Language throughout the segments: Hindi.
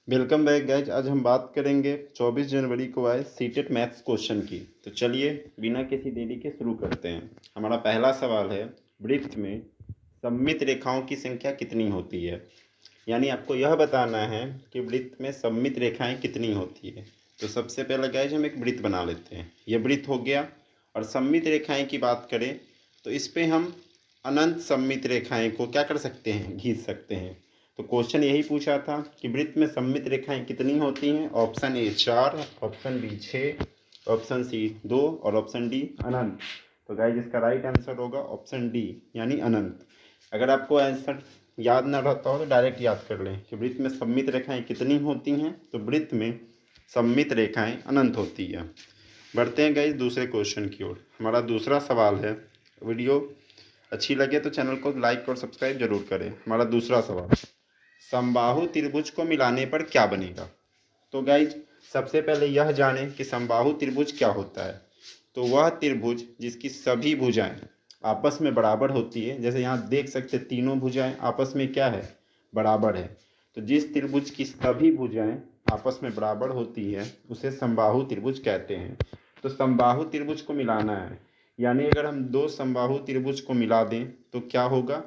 Welcome back guys. आज हम बात करेंगे 24 जनवरी को आए सीटेट मैथ्स क्वेश्चन की। तो चलिए बिना किसी देरी के शुरू करते हैं। हमारा पहला सवाल है, वृत्त में सममित रेखाओं की संख्या कितनी होती है। यानी आपको यह बताना है कि वृत्त में सममित रेखाएं कितनी होती है। तो सबसे पहले गाइज हम एक वृत्त बना लेते हैं। ये वृत्त हो गया। और सममित रेखाएं की बात करें तो इस पे हम अनंत सममित रेखाएं को क्या कर सकते हैं, खींच सकते हैं। तो क्वेश्चन यही पूछा था कि वृत्त में सममित रेखाएं कितनी होती हैं। Option A 4, option B 6, option C 2 और ऑप्शन डी अनंत। तो गाइज इसका राइट आंसर होगा ऑप्शन डी यानी अनंत। अगर आपको आंसर याद ना रहता हो तो डायरेक्ट याद कर लें कि वृत्त में सममित रेखाएं कितनी होती हैं। तो वृत्त में सममित रेखाएं अनंत होती है। बढ़ते हैं गाइज दूसरे क्वेश्चन की ओर। हमारा दूसरा सवाल है, वीडियो अच्छी लगे तो चैनल को लाइक और सब्सक्राइब जरूर करें। हमारा दूसरा सवाल, समबाहु त्रिभुज को मिलाने पर क्या बनेगा। तो गाइज सबसे पहले यह जानें कि समबाहु त्रिभुज क्या होता है। तो वह त्रिभुज जिसकी सभी भुजाएं आपस में बराबर होती है। जैसे यहाँ देख सकते तीनों भुजाएं आपस में क्या है, बराबर है। तो जिस त्रिभुज की सभी भुजाएं आपस में बराबर होती है उसे समबाहु त्रिभुज कहते हैं। तो समबाहु त्रिभुज को मिलाना है, यानी अगर हम दो समबाहु त्रिभुज को मिला दें तो क्या होगा।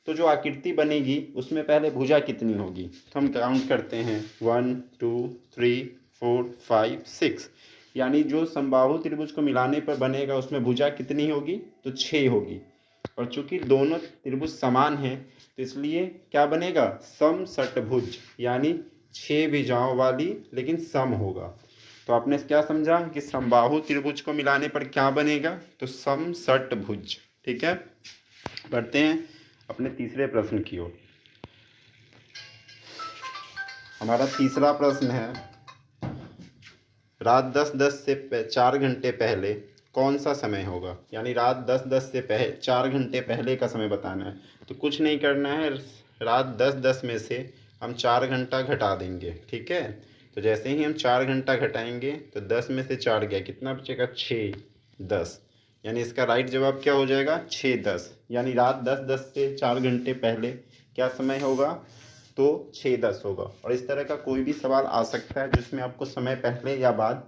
तो जो आकृति बनेगी उसमें पहले भुजा कितनी होगी। तो हम काउंट करते हैं 1 2 3 4 5 6। यानी जो समबाहु त्रिभुज को मिलाने पर बनेगा उसमें भुजा कितनी होगी, तो 6 होगी। और चूंकि दोनों त्रिभुज समान हैं तो इसलिए क्या बनेगा, समषटभुज, यानी 6 भुजाओं वाली लेकिन सम होगा। तो आपने क्या समझा कि समबाहु त्रिभुज को मिलाने पर क्या बनेगा, तो समषटभुज। ठीक है, बढ़ते हैं अपने तीसरे प्रश्न की ओर। हमारा तीसरा प्रश्न है, रात 10:10 से 4 घंटे पहले कौन सा समय होगा। यानी रात 10:10 से 4 घंटे पहले का समय बताना है। तो कुछ नहीं करना है, रात 10:10 में से हम 4 घंटा घटा देंगे। ठीक है, तो जैसे ही हम 4 घंटा घटाएंगे तो 10 में से 4 गया, कितना बचेगा 6 10। यानी इसका राइट जवाब क्या हो जाएगा, 6 10। यानी रात 10:10 से 4 घंटे पहले क्या समय होगा, तो 6:10 होगा। और इस तरह का कोई भी सवाल आ सकता है जिसमें आपको समय पहले या बाद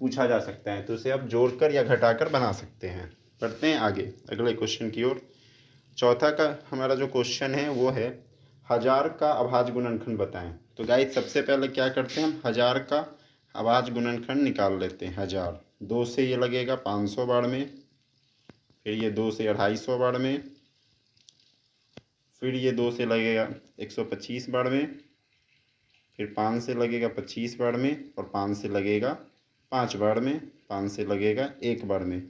पूछा जा सकता है, तो उसे आप जोड़कर या घटाकर बना सकते हैं। पढ़ते हैं आगे अगले क्वेश्चन की ओर। चौथा का हमारा जो क्वेश्चन है वो है, 1000 का अभाज्य गुणनखंड बताएं। तो गाइस सबसे पहले क्या करते हैं, हम 1000 का अभाज्य गुणनखंड निकाल लेते हैं। 1000 2 से ये लगेगा 500 बार में, फिर ये 2 से 250 बार में, फिर ये 2 से लगेगा 125 बार में, फिर 5 से लगेगा 25 बार में, और 5 से लगेगा 5 बार में, 5 से लगेगा 1 बार में।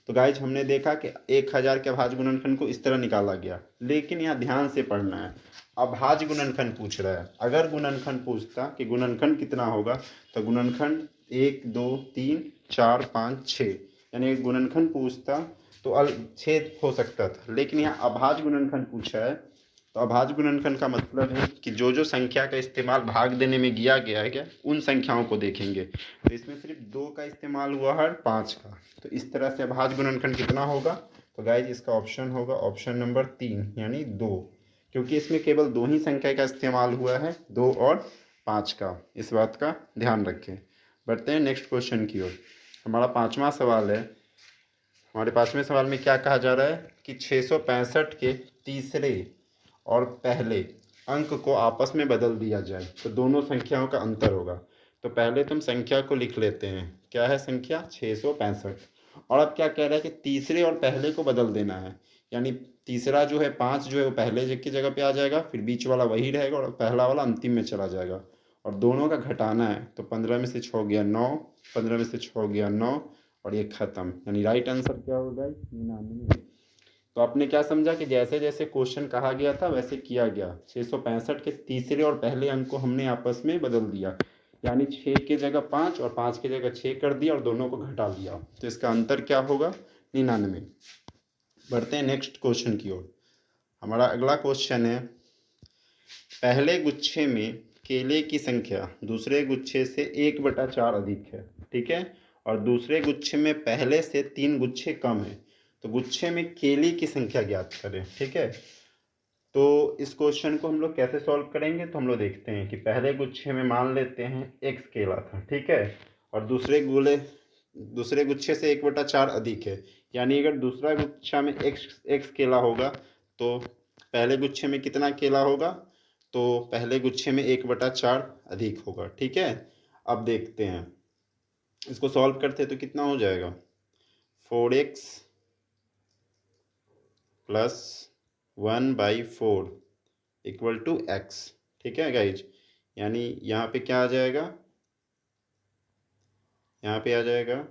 तो गाइज हमने देखा कि 1000 के अभाज्य गुणनखंड को इस तरह निकाला गया, लेकिन यहाँ ध्यान से पढ़ना है। अभाज्य गुणनखंड पूछ रहा है। अगर गुणनखंड पूछता कि गुणनखंड कितना होगा, तो गुणनखंड 1 2 3 4 5 6, यानी गुणनखंड पूछता तो 6 हो सकता था। लेकिन यहाँ अभाज्य गुणनखंड पूछा है, तो अभाज्य गुणनखंड का मतलब है कि जो जो संख्या का इस्तेमाल भाग देने में किया गया है क्या, उन संख्याओं को देखेंगे। तो इसमें सिर्फ 2 का इस्तेमाल हुआ है, 5 का। तो इस तरह से अभाज्य गुणनखंड कितना होगा, तो गाइज इसका ऑप्शन होगा ऑप्शन नंबर 3 यानी 2, क्योंकि इसमें केवल 2 ही संख्या का इस्तेमाल हुआ है, 2 और 5 का। इस बात का ध्यान रखें। बढ़ते हैं नेक्स्ट क्वेश्चन की ओर। हमारा पाँचवा सवाल है, हमारे पाँचवें सवाल में क्या कहा जा रहा है कि 665 के तीसरे और पहले अंक को आपस में बदल दिया जाए तो दोनों संख्याओं का अंतर होगा। तो पहले तुम संख्या को लिख लेते हैं, क्या है संख्या 665। और अब क्या कह रहा है कि तीसरे और पहले को बदल देना है। यानी तीसरा जो है 5 जो है वो पहले की जगह पे आ जाएगा, फिर बीच वाला वही रहेगा और पहला वाला अंतिम में चला जाएगा। और दोनों का घटाना है, तो 15 में से 6 गया 9, 15 में से 6 गया 9, और ये खत्म। यानी राइट आंसर क्या होगा, 99। तो आपने क्या समझा कि जैसे जैसे क्वेश्चन कहा गया था वैसे किया गया। 665 के तीसरे और पहले अंक को हमने आपस में बदल दिया, यानी 6 की जगह 5 और 5 की जगह 6 कर दिया और दोनों को घटा दिया। तो इसका अंतर क्या होगा, 99। बढ़ते हैं नेक्स्ट क्वेश्चन की ओर। हमारा अगला क्वेश्चन है, पहले गुच्छे में केले की संख्या दूसरे गुच्छे से 1/4 अधिक है। ठीक है, और दूसरे गुच्छे में पहले से 3 गुच्छे कम है। तो गुच्छे में केले की संख्या ज्ञात करें। ठीक है, तो इस क्वेश्चन को हम लोग कैसे सॉल्व करेंगे, तो हम लोग देखते हैं कि पहले गुच्छे में मान लेते हैं x केला था, ठीक है, और दूसरे गुच्छे से 1/4 अधिक है, यानी अगर दूसरा गुच्छा में x केला होगा तो पहले गुच्छे में कितना केला होगा, तो पहले गुच्छे में 1/4 अधिक होगा, ठीक है। अब देखते हैं, इसको सॉल्व करते हैं तो कितना हो जाएगा, 4x plus 1/4 equal to x, ठीक है गाइज। यानी यहाँ पे क्या आ जाएगा, यहाँ पे आ जाएगा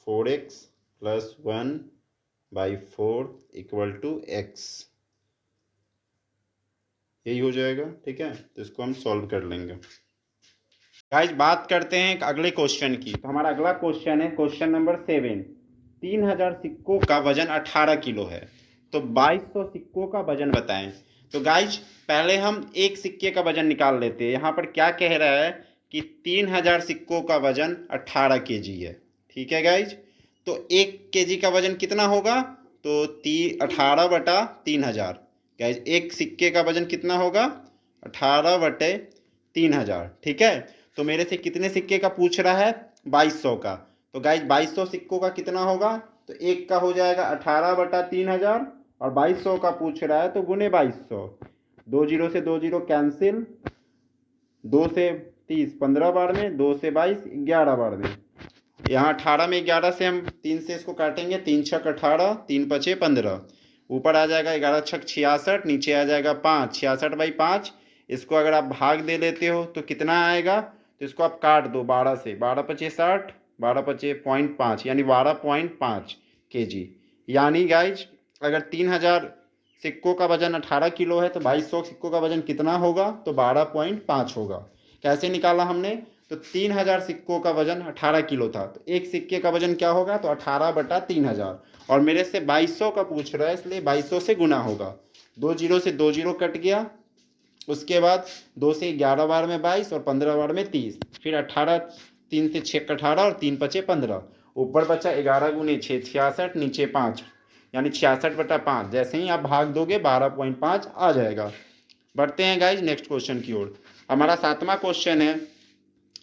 4x plus 1/4 equal to x, यही हो जाएगा, ठीक है। तो इसको हम सॉल्व कर लेंगे। गाइज बात करते हैं अगले क्वेश्चन की। तो हमारा अगला क्वेश्चन है क्वेश्चन नंबर 7। 3000 सिक्कों का वजन 18 किलो है, तो 2200 सिक्कों का वजन बताएं। तो गाइज पहले हम एक सिक्के का वजन निकाल लेते हैं। यहाँ पर क्या कह रहा है कि 3000 सिक्कों का वजन 18 केजी है, ठीक है गाइज। तो 1 केजी का वजन कितना होगा, तो 18/3000। गाइज एक सिक्के का वजन कितना होगा, 18/3000, ठीक है। तो मेरे से कितने सिक्के का पूछ रहा है, 2200 का। तो गाइज 2200 सिक्कों का कितना होगा, तो एक का हो जाएगा 18/3000 और 2200 का पूछ रहा है तो गुने 2200। 2 जीरो से 2 जीरो कैंसिल, 2 से 30 15 बार में, 2 से 22 11 बार में। यहाँ 18 में 11 से हम 3 से इसको काटेंगे, 3 छक 18, 3 पचे 15, ऊपर आ जाएगा 11 छक 66, नीचे आ जाएगा 5, 66/5। इसको अगर आप भाग दे लेते हो तो कितना आएगा, तो इसको आप काट दो 12 से, 12 पचे 60, 12 पचे 0.5, यानी 12.5 केजी। यानी गाइज अगर 3000 सिक्कों का वजन 18 किलो है तो 2200 सिक्कों का वजन कितना होगा, तो 12.5 होगा। कैसे निकाला हमने, तो 3000 सिक्कों का वजन 18 किलो था, तो एक सिक्के का वजन क्या होगा, तो 18/3000, और मेरे से 2200 का पूछ रहा है इसलिए 2200 से गुना होगा। 2 जीरो से 2 जीरो कट गया, उसके बाद 2 से 11 बार में 22 और 15 बार में 30, फिर 18, 3 से 6 18 और 3 पचे 15, ऊपर बचा 11 गुने 6 66, नीचे 5, यानी 66/5। जैसे ही आप भाग दोगे 12.5 आ जाएगा। बढ़ते हैं गाइज नेक्स्ट क्वेश्चन की ओर। हमारा 7वां क्वेश्चन है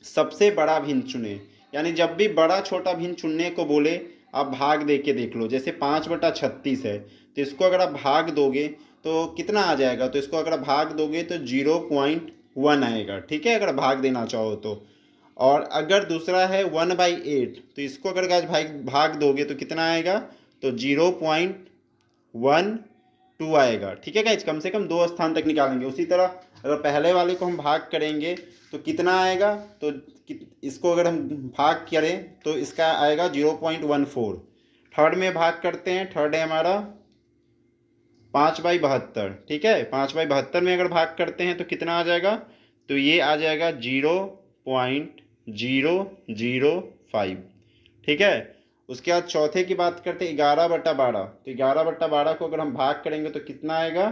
सबसे बड़ा भिन्न चुने। यानी जब भी बड़ा छोटा भिन्न चुनने को बोले आप भाग दे के देख लो। जैसे 5/36 है तो इसको अगर आप भाग दोगे तो कितना आ जाएगा, तो इसको अगर आप भाग दोगे तो 0.1 आएगा, ठीक है, अगर भाग देना चाहो तो। और अगर दूसरा है 1/8 तो इसको अगर गाइस भाग दोगे तो कितना आएगा, तो 0.12 आएगा, ठीक है गाइस। कम से कम 2 स्थान तक निकालेंगे। उसी तरह अगर पहले वाले को हम भाग करेंगे तो कितना आएगा, तो इसको अगर हम भाग करें तो इसका आएगा 0.14। थर्ड में भाग करते हैं, थर्ड है हमारा 5/72, ठीक है। 5/72 में अगर भाग करते हैं तो कितना आ जाएगा, तो ये आ जाएगा 0.005, ठीक है। उसके बाद चौथे की बात करते हैं 11/12, तो 11/12 को अगर हम भाग करेंगे तो कितना आएगा,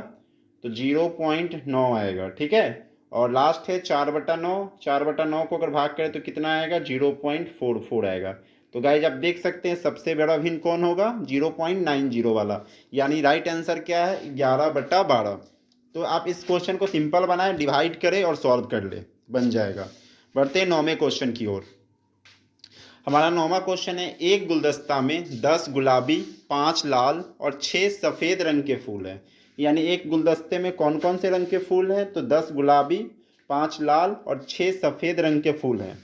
तो 0.9 आएगा, ठीक है। और लास्ट है 4/9, 4/9 को अगर भाग करें तो कितना आएगा, 0.44 आएगा। तो गाइज आप देख सकते हैं सबसे बड़ा भिन्न कौन होगा, 0.90 वाला। यानी राइट आंसर क्या है, 11/12। तो आप इस क्वेश्चन को सिंपल बनाएं, डिवाइड करें और सॉल्व कर ले, बन जाएगा। बढ़ते हैं 9वें क्वेश्चन की ओर। हमारा 9वां क्वेश्चन है एक गुलदस्ता में 10 गुलाबी, 5 लाल और 6 सफ़ेद रंग के फूल हैं। यानी एक गुलदस्ते में कौन कौन से रंग के फूल हैं, तो 10 गुलाबी, 5 लाल और 6 सफ़ेद रंग के फूल हैं।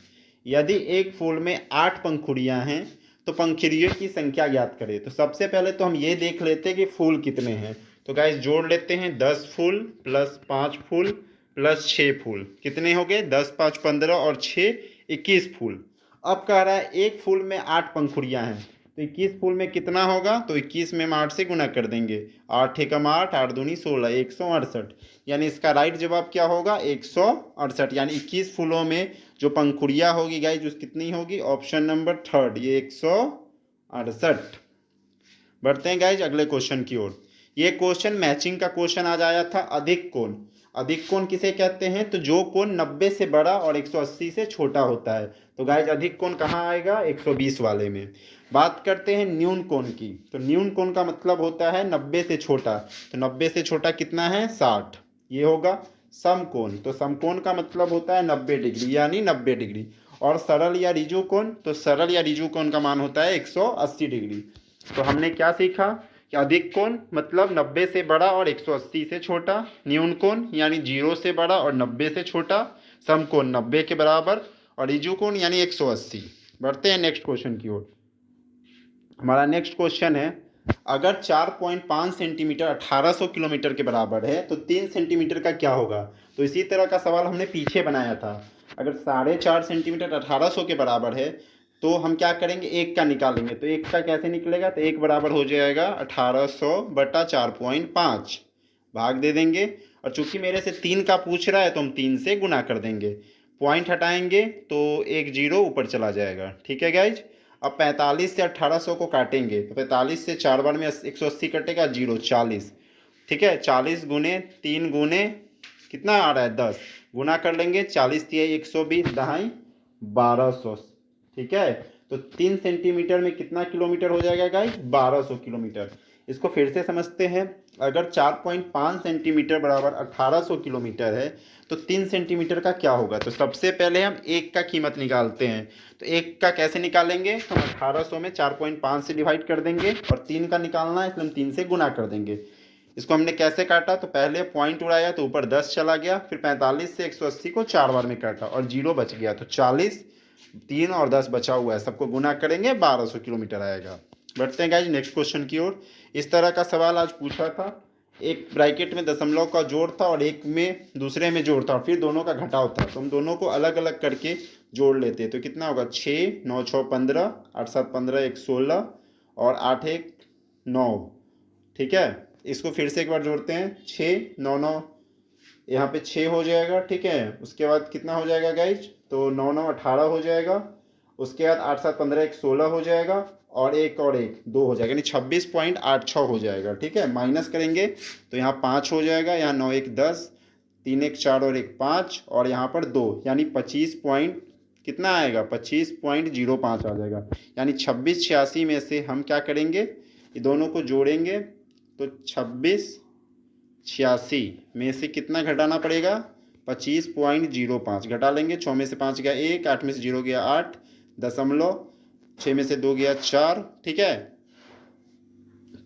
यदि एक फूल में 8 पंखुड़ियां हैं तो पंखुड़ियों की संख्या ज्ञात करें। तो सबसे पहले तो हम ये देख लेते हैं कि फूल कितने हैं। तो गाइस जोड़ लेते हैं, 10 फूल प्लस 5 फूल प्लस 6 फूल, कितने हो गए, 10 5 15 और 6 21 फूल। अब कह रहा है एक फूल में 8 पंखुड़ियां हैं, तो 21 फूल में कितना होगा, तो 21 में हम 8 से गुना कर देंगे। 8 एकम 8, 8 दूनी 16, 168। यानी इसका राइट जवाब क्या होगा, 168। यानी 21 फूलों में जो पंखुड़ियां होगी गाइज उस कितनी होगी, ऑप्शन नंबर थर्ड, ये 168। बढ़ते हैं गाइज अगले क्वेश्चन की ओर। ये क्वेश्चन मैचिंग का क्वेश्चन आज आया था, अधिक कोण। अधिक कोण किसे कहते हैं? तो जो कोण 90 से बड़ा और 180 से छोटा होता है। तो गाइज अधिक कोण कहाँ आएगा? 120 वाले में। बात करते हैं न्यून कोण की। तो न्यून कोण का मतलब होता है 90 से छोटा। तो 90 से छोटा कितना है? 60। ये होगा समकोण। तो समकोण का मतलब होता है 90 डिग्री, यानी 90 डिग्री। और सरल या ऋजु कोण, तो सरल या ऋजु कोण का मान होता है 180 डिग्री। तो हमने क्या सीखा कि अधिक कोण मतलब 90 से बड़ा और 180 से छोटा, न्यून कोण यानी 0 से बड़ा और 90 से छोटा, समकोण 90 के बराबर, और ऋजु कोण यानी 180। बढ़ते हैं नेक्स्ट क्वेश्चन की ओर। हमारा नेक्स्ट क्वेश्चन है, अगर 4.5 सेंटीमीटर 1800 किलोमीटर के बराबर है तो 3 सेंटीमीटर का क्या होगा? तो इसी तरह का सवाल हमने पीछे बनाया था। अगर 4.5 सेंटीमीटर 1800 के बराबर है तो हम क्या करेंगे? एक का निकालेंगे। तो एक का कैसे निकलेगा? तो एक बराबर हो जाएगा 1800 बटा 4.5, भाग दे देंगे। और चूंकि मेरे से 3 का पूछ रहा है तो हम 3 से गुना कर देंगे। पॉइंट हटाएंगे तो एक जीरो ऊपर चला जाएगा। ठीक है गाइज। अब 45 से 1800 को काटेंगे तो 45 से 4 बार में 180 कटेगा, जीरो 40। ठीक है, 40 गुने 3 गुने कितना आ रहा है? 10। गुना कर लेंगे, 40 तिया 120, दहाई 1200। ठीक है, तो 3 सेंटीमीटर में कितना किलोमीटर हो जाएगा गाइस? 1200 किलोमीटर। इसको फिर से समझते हैं। अगर 4.5 सेंटीमीटर बराबर 1800 किलोमीटर है तो 3 सेंटीमीटर का क्या होगा? तो सबसे पहले हम एक का कीमत निकालते हैं। तो एक का कैसे निकालेंगे? तो हम 1800 में 4.5 से डिवाइड कर देंगे, और 3 का निकालना है इसलिए हम 3 से गुना कर देंगे। इसको हमने कैसे काटा? तो पहले पॉइंट उड़ाया तो ऊपर 10 चला गया, फिर 45 से 180 को 4 बार में काटा और जीरो बच गया। तो 40, 3 और 10 बचा हुआ है, सबको गुना करेंगे 1200 किलोमीटर आएगा। बढ़ते हैं गाइज नेक्स्ट क्वेश्चन की ओर। इस तरह का सवाल आज पूछा था। एक ब्रैकेट में दशमलव का जोड़ था और एक में दूसरे में जोड़ था, फिर दोनों का घटाव था। तो हम दोनों को अलग अलग करके जोड़ लेते हैं। तो कितना होगा? 6, 9, 6, 15, 8, 7, 15, 1, 16 और 8, 1, 9। ठीक है, इसको फिर से एक बार जोड़ते हैं। 6, 9, 9, यहाँ पे 6 हो जाएगा। ठीक है, उसके बाद कितना हो जाएगा गाइज? तो 9, 9, 18 हो जाएगा। उसके बाद 8, 7, 15, 1, 16 हो जाएगा, और एक 2 हो जाएगा, यानी 26.86 हो जाएगा। ठीक है, माइनस करेंगे तो यहाँ 5 हो जाएगा, यहाँ 9, 1, 10, 3, 1, 4 और 1, 5, और यहाँ पर 2, यानी 25 पॉइंट कितना आएगा? 25.05 आ जाएगा। यानी 2686 में से हम क्या करेंगे? ये दोनों को जोड़ेंगे तो 2686 में से कितना घटाना पड़ेगा? 25.05 घटा लेंगे। 6 में से 5 गया 1, 8 में से 0 गया 8, दशमलव 6 में से 2 गया 4। ठीक है,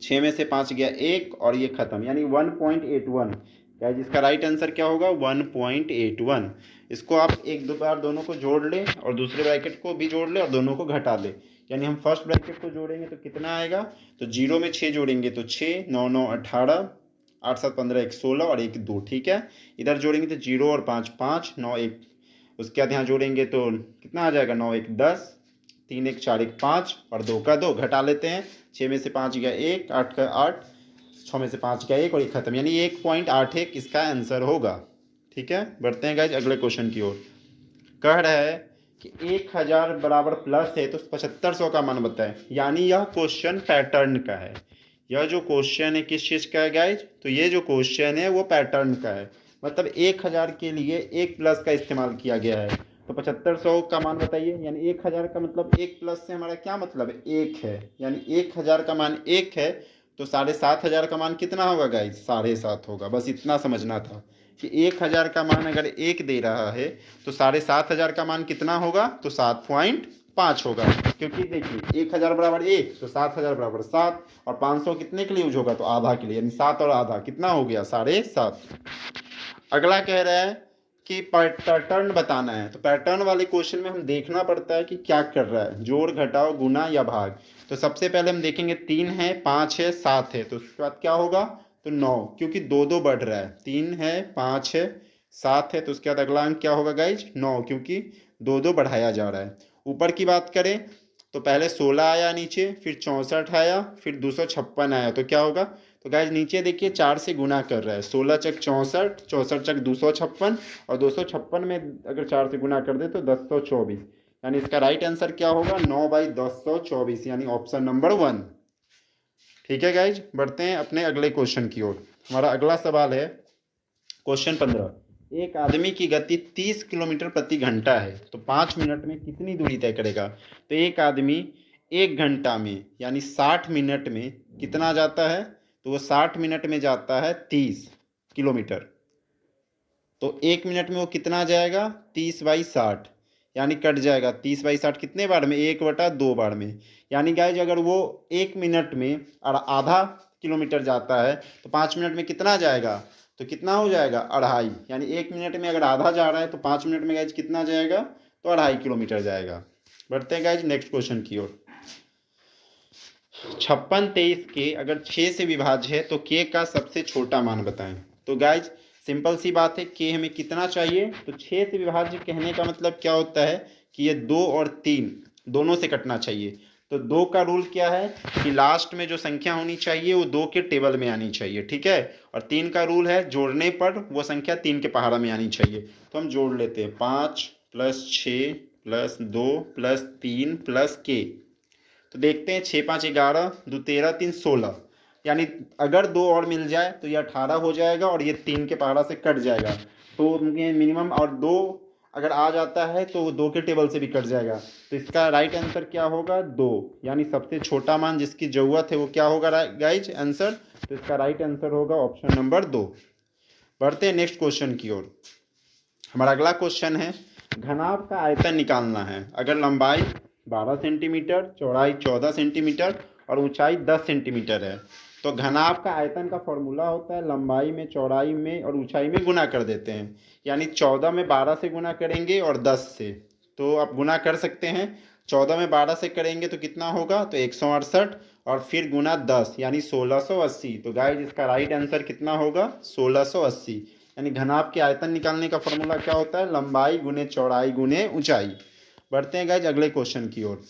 6 में से 5 गया 1 और ये खत्म, यानी 1.81। क्या जिसका राइट आंसर क्या होगा? 1.81। इसको आप एक दो बार दोनों को जोड़ लें और दूसरे ब्रैकेट को भी जोड़ लें और दोनों को घटा लें। यानी हम फर्स्ट ब्रैकेट को जोड़ेंगे तो कितना आएगा? तो 0 में 6 जोड़ेंगे तो 6, 9, 9, 18, 8, 7, 15, 1, 16 और 1, 2। ठीक है, इधर जोड़ेंगे तो 0 और 5, 5, 9, 1। उसके बाद यहाँ जोड़ेंगे तो कितना आ जाएगा? 9, 1, 10, 3, 1, 4, 1, 5 और 2 का 2। घटा लेते हैं। 6 में से 5 गया 1, 8 का 8, 6 में से 5 गया 1 और ये खत्म, यानी 1.81 इसका आंसर होगा। ठीक है, बढ़ते हैं गाइज अगले क्वेश्चन की ओर। कह रहा है कि 1000 बराबर प्लस है तो 7500 का मान बताएं। यानी यह क्वेश्चन पैटर्न का है। यह जो क्वेश्चन है किस चीज़ का है गाइज? तो ये जो क्वेश्चन है वो पैटर्न का है। मतलब 1000 के लिए एक प्लस का इस्तेमाल किया गया है। तो 7500 का मान बताइए। यानी 1000 का मतलब एक प्लस से हमारा क्या मतलब है? एक है। यानी 1000 का मान एक है तो 7500 का मान कितना होगा गाइज? 7.5 होगा। बस इतना समझना था कि 1000 का मान अगर एक दे रहा है तो 7500 का मान कितना होगा? तो 7.5 होगा। क्योंकि देखिए 1000 बराबर 1 तो 7000 बराबर 7, और 500 कितने के लिए यूज होगा? तो आधा के लिए, यानी 7 और आधा कितना हो गया? 7.5। अगला कह रहा है कि पैटर्न बताना है। तो पैटर्न वाले क्वेश्चन में हम देखना पड़ता है कि क्या कर रहा है, जोड़, घटाव, गुना या भाग। तो सबसे पहले हम देखेंगे 3 है, 5 है, 7 है, तो उसके बाद क्या होगा? तो 9, क्योंकि 2 2 बढ़ रहा है। 3 है, 5 है, 7 है, तो उसके बाद अगला अंक क्या होगा गाइज? 9, क्योंकि 2 2 बढ़ाया जा रहा है। ऊपर की बात करें तो पहले 16 आया नीचे, फिर 64 आया, फिर 256 आया, तो क्या होगा? तो गाइज नीचे देखिए 4 से गुना कर रहा है। 16 चक 64, 64 चक 256, और 256 में अगर 4 से गुना कर दे तो 1024। यानी इसका राइट आंसर क्या होगा? 9/1024, यानी ऑप्शन नंबर 1। ठीक है गाइज, बढ़ते हैं अपने अगले क्वेश्चन की ओर। हमारा अगला सवाल है क्वेश्चन 15, एक आदमी की गति 30 किलोमीटर प्रति घंटा है तो 5 मिनट में कितनी दूरी तय करेगा। तो एक आदमी 1 घंटा में यानी 60 मिनट में कितना जाता है, तो वो 60 मिनट में जाता है 30 किलोमीटर। तो 1 मिनट में वो कितना जाएगा, 30/60, यानी कट जाएगा 30/60 कितने बार में, 1/2 बार में। यानी गाइज अगर वो 1 मिनट में आधा किलोमीटर जाता है तो 5 मिनट में कितना जाएगा, तो कितना हो जाएगा 2.5। यानी 1 मिनट में अगर आधा जा रहा है तो 5 मिनट में गाइज कितना जाएगा, तो 2.5 किलोमीटर जाएगा। बढ़ते हैं गाइज नेक्स्ट क्वेश्चन की ओर। 56 23 के अगर 6 से विभाज्य है तो के का सबसे छोटा मान बताएं। तो गाइज सिंपल सी बात है, के हमें कितना चाहिए, तो 6 से विभाज्य कहने का मतलब क्या होता है कि ये 2 और 3 दोनों से कटना चाहिए। तो 2 का रूल क्या है कि लास्ट में जो संख्या होनी चाहिए वो 2 के टेबल में आनी चाहिए, ठीक है। और 3 का रूल है जोड़ने पर वो संख्या 3 के पहाड़ा में आनी चाहिए। तो हम जोड़ लेते हैं, 5 + 6 + 2 + 3 + के। तो देखते हैं, 6 5 11, 2 13, 3 16, यानी अगर 2 और मिल जाए तो ये 18 हो जाएगा और ये 3 के पहाड़ा से कट जाएगा। तो मिनिमम और 2 अगर आ जाता है तो वो 2 के टेबल से भी कट जाएगा। तो इसका राइट आंसर क्या होगा, 2, यानी सबसे छोटा मान जिसकी जरूरत है वो क्या होगा गाइज आंसर। तो इसका राइट आंसर होगा ऑप्शन नंबर 2। बढ़ते हैं नेक्स्ट क्वेश्चन की ओर। हमारा अगला क्वेश्चन है, घनाभ का आयतन निकालना है। अगर लंबाई 12 सेंटीमीटर, चौड़ाई 14 सेंटीमीटर और ऊंचाई 10 सेंटीमीटर है तो घनाभ का आयतन का फॉर्मूला होता है लंबाई में, चौड़ाई में और ऊंचाई में गुना कर देते हैं। यानी 14 में 12 से गुना करेंगे और 10 से, तो आप गुना कर सकते हैं। 14 में 12 से करेंगे तो कितना होगा, तो 168 और फिर गुना 10 यानी 1680। तो गाइज इसका राइट आंसर कितना होगा, 1680। यानी घनाभ के आयतन निकालने का फॉर्मूला क्या होता है, लंबाई गुने चौड़ाई गुने ऊंचाई। बढ़ते हैं गाइज अगले क्वेश्चन की ओर।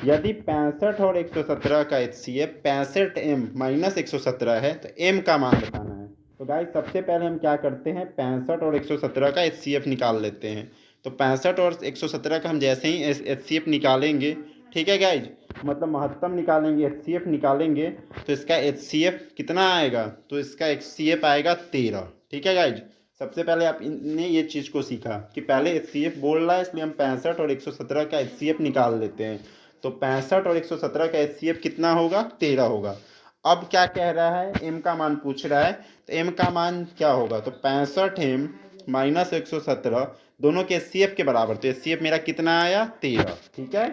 यदि 65 और 117 का HCF 65m - 117 है तो m का मान बताना है। तो गाइज सबसे पहले हम क्या करते हैं, 65 और 117 का HCF निकाल लेते हैं। तो 65 और 117 का हम जैसे ही HCF निकालेंगे, ठीक है गाइज, मतलब महत्तम निकालेंगे, HCF निकालेंगे, तो इसका HCF कितना आएगा, तो इसका HCF आएगा 13, ठीक है गाइज। सबसे पहले आपने ये चीज़ को सीखा कि पहले HCF बोल रहा है, इसलिए हम 65 और 117 का HCF निकाल लेते हैं। तो 65 और 117 का HCF कितना होगा, 13 होगा। अब क्या कह रहा है, m का मान पूछ रहा है, तो m का मान क्या होगा, तो 65m - 117 दोनों के HCF के बराबर। तो HCF मेरा कितना आया, 13, ठीक है।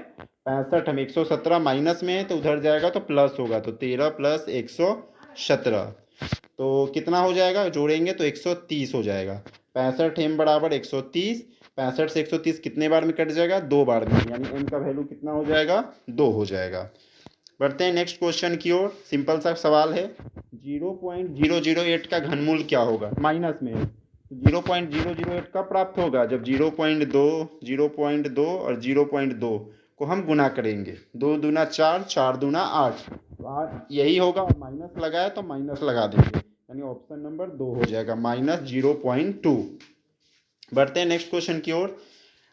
65 हम 117 माइनस में है तो उधर जाएगा तो प्लस होगा, तो 13 + 117 तो कितना हो जाएगा, जोड़ेंगे तो 130 हो जाएगा। 65m = 130, 65 से 130 कितने बार में कट जाएगा, 2 बार में, यानी m का वैल्यू कितना हो जाएगा, 2 हो जाएगा। बढ़ते हैं नेक्स्ट क्वेश्चन की ओर। सिंपल सा सवाल है, 0.008 का घनमूल क्या होगा, माइनस में है। तो 0.008 कब प्राप्त होगा, जब 0.2, 0.2 और 0.2 को हम गुना करेंगे। 2 दूना 4, 4 दूना 8, तो 8 यही होगा, और माइनस लगाए तो माइनस लगा देंगे, यानी ऑप्शन नंबर 2 हो जाएगा, -0.2। बढ़ते हैं नेक्स्ट क्वेश्चन की ओर।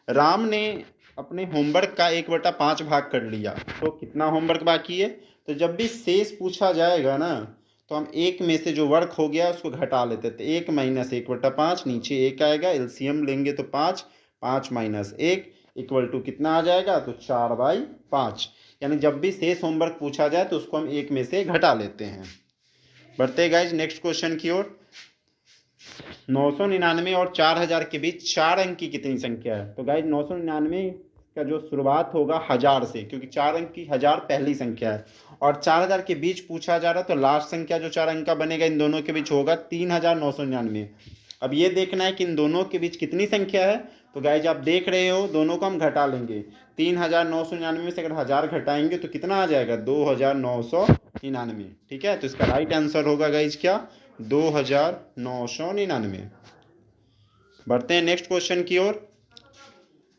राम ने अपने होमवर्क का 1/5 भाग कर लिया, तो कितना होमवर्क बाकी है। तो जब भी शेष पूछा जाएगा ना, तो हम एक में से जो वर्क हो गया उसको घटा लेते थे। 1 - 1/5, नीचे 1 आएगा, एलसीएम लेंगे तो 5, 5 - 1 = कितना आ जाएगा, तो 4/5। यानी जब भी शेष होमवर्क पूछा जाए तो उसको हम एक में से घटा लेते हैं। बढ़ते गाइज नेक्स्ट क्वेश्चन की ओर। 999 और 4000 के बीच 4 अंक की कितनी संख्या है। तो गाइज 999 का जो शुरुआत होगा 1000 से, क्योंकि 4 अंक की 1000 पहली संख्या है, और 4000 के बीच पूछा जा रहा है तो लास्ट संख्या जो 4 अंक का बनेगा इन दोनों के बीच होगा 3999। अब ये देखना है कि इन दोनों के बीच कितनी संख्या है। तो गाइज आप देख रहे हो, दोनों को हम घटा लेंगे। 3999 में से अगर 1000 घटाएंगे तो कितना आ जाएगा, 2999, ठीक है। तो इसका राइट आंसर होगा गाइज क्या, 2999। बढ़ते हैं नेक्स्ट क्वेश्चन की ओर।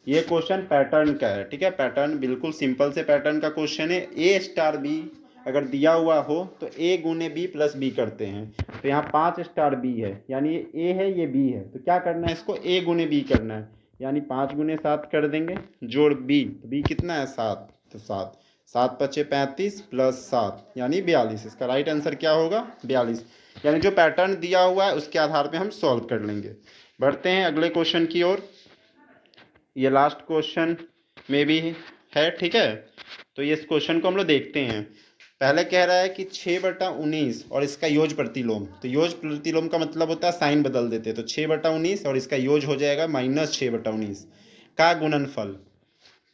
ये क्वेश्चन पैटर्न का है, ठीक है। पैटर्न बिल्कुल सिंपल से पैटर्न का क्वेश्चन है। A*B अगर दिया हुआ हो तो A × B + B करते हैं। तो यहाँ 5*B है, यानी ये A है ये B है, तो क्या करना है, इसको A × B करना है, यानी 5 × 7 कर देंगे, जोड़ B, तो B कितना है, 7, तो 7। 7 पचे 35 प्लस 7 यानी 42। इसका राइट आंसर क्या होगा? 42। यानी जो पैटर्न दिया हुआ है उसके आधार पे हम सॉल्व कर लेंगे। बढ़ते हैं अगले क्वेश्चन की ओर। ये लास्ट क्वेश्चन में भी है, ठीक है। तो ये इस क्वेश्चन को हम लोग देखते हैं। पहले कह रहा है कि 6/19 और इसका योग प्रतिलोम। तो योग प्रतिलोम का मतलब होता है साइन बदल देते हैं। तो 6/19 और इसका योग हो जाएगा -6/19 का गुणनफल।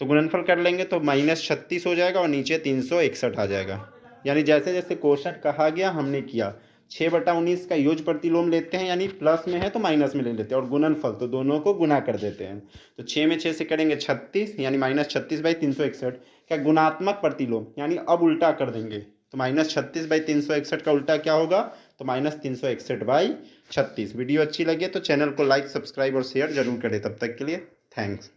तो गुणनफल कर लेंगे तो -36 हो जाएगा और नीचे 361 आ जाएगा। यानी जैसे जैसे क्वेश्चन कहा गया हमने किया। 6/19 का योग प्रतिलोम लेते हैं, यानी प्लस में है तो माइनस में ले लेते हैं, और गुणनफल तो दोनों को गुना कर देते हैं। तो 6 में 6 से करेंगे 36, यानी -36/361 का गुणात्मक प्रतिलोम, यानी अब उल्टा कर देंगे। तो -36/361 का उल्टा क्या होगा? तो -361/36। वीडियो अच्छी लगे तो चैनल को लाइक, सब्सक्राइब और शेयर जरूर करें। तब तक के लिए थैंक्स।